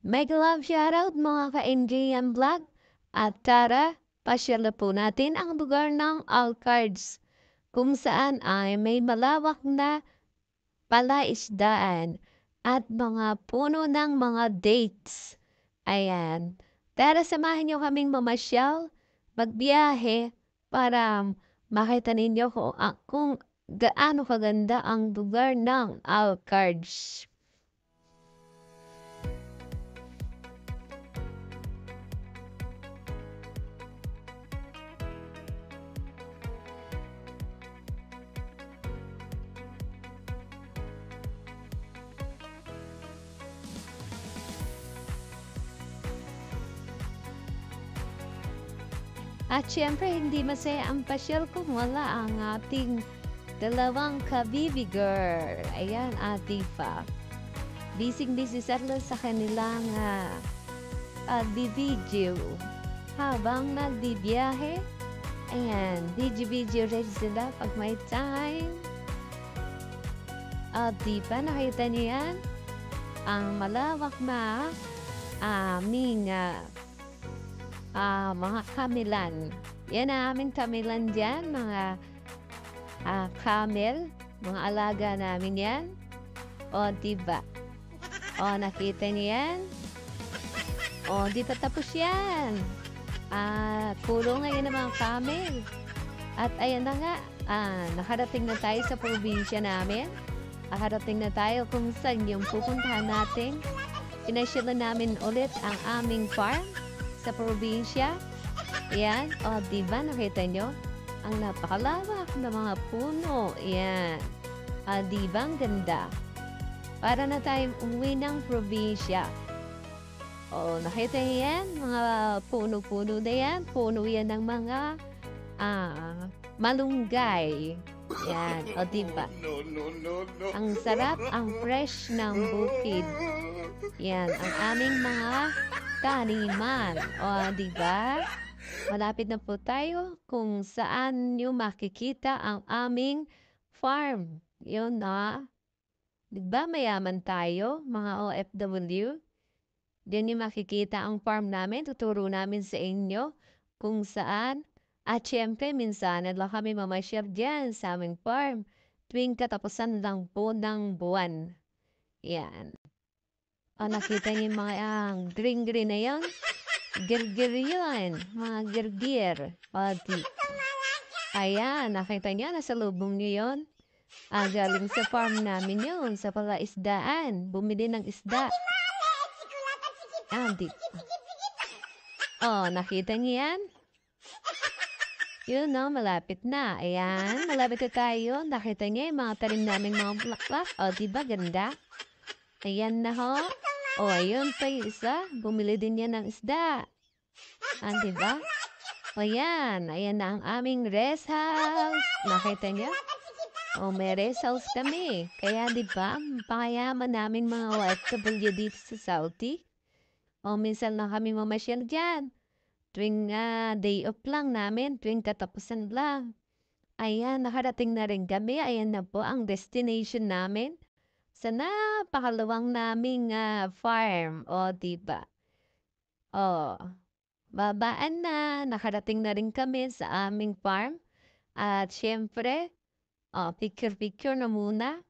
Mega love shoutout mga ka-NJM Vlog. At tara, pasyala po natin ang lugar ng Alcards kung saan ay may malawak na palaisdaan at mga puno ng mga dates. Ayan. Tara, samahan niyo kaming mamasyal, magbiyahe para makita ninyo kung gaano kaganda ang lugar ng Alcards. At syempre, hindi masaya ang pasyal kung wala ang ating dalawang kabibi girl. Ayan, Ate Fa. Busy-busy sila sa kanilang video habang nagbibiyahe. Ayan, video rin sila pag may time. Ate Fa, nakita niyo yan? Ang malawak na aming mga kamilan. Yan ang aming kamilan dyan, mga camel, mga alaga namin yan. O, diba? O, nakita niyo yan? O, di pa tapos yan. Puro ngayon ng mga camel. At ayan na nga, nakarating na tayo sa probinsya namin. Nakarating na tayo kung saan yung pupuntahan natin. Pinasyalan namin ulit ang aming farm sa probinsya. Yan. O, diba? Nakita nyo? Ang napakalawak na mga puno. Yan. Diba? Ang ganda. Para na tayong umuwi ng probinsya. O, nakita nyo yan? Mga puno-puno na yan. Puno yan ng mga malunggay. Yan. O, diba? Ang sarap, ang fresh ng bukid. Yan. Ang aming mga taniman. O, diba? Malapit na po tayo kung saan nyo makikita ang aming farm. Yun na. Diba mayaman tayo, mga OFW? Diyan nyo makikita ang farm namin. Tuturo namin sa inyo kung saan. At syempre, minsan lang kami mamasyal dyan sa aming farm tuwing katapusan lang po ng buwan. Yan. O, nakita niyo yung mga green-green na yan? Girgir yun. Mga girgir. O, ayan, nakita niyo, nasa lubong niyo yun. Galing sa farm namin yun, sa palaisdaan. Bumili ng isda. Di. O, nakita niyo yan? Yun, no, malapit na. Ayan, malapit na tayo. Nakita niyo yung mga talim naming mga bulaklak. O, diba ganda? Ayan na ho. O, ayun pa yung isa. Bumili din yan ng isda. Diba? O, yan. Ayan na ang aming rest house. Nakita niyo? O, may rest house kami. Kaya, diba, pakayaman namin mga OFW dito sa Saudi. O, minsan lang kami mamasyal dyan. Tuwing day off lang namin, tuwing katapusan lang. Ayan, nakarating na rin kami. Ayan na po ang destination namin sa napakalawang naming farm. O, diba? O, babaan na. Nakarating na rin kami sa aming farm. At syempre, picture-picture na muna.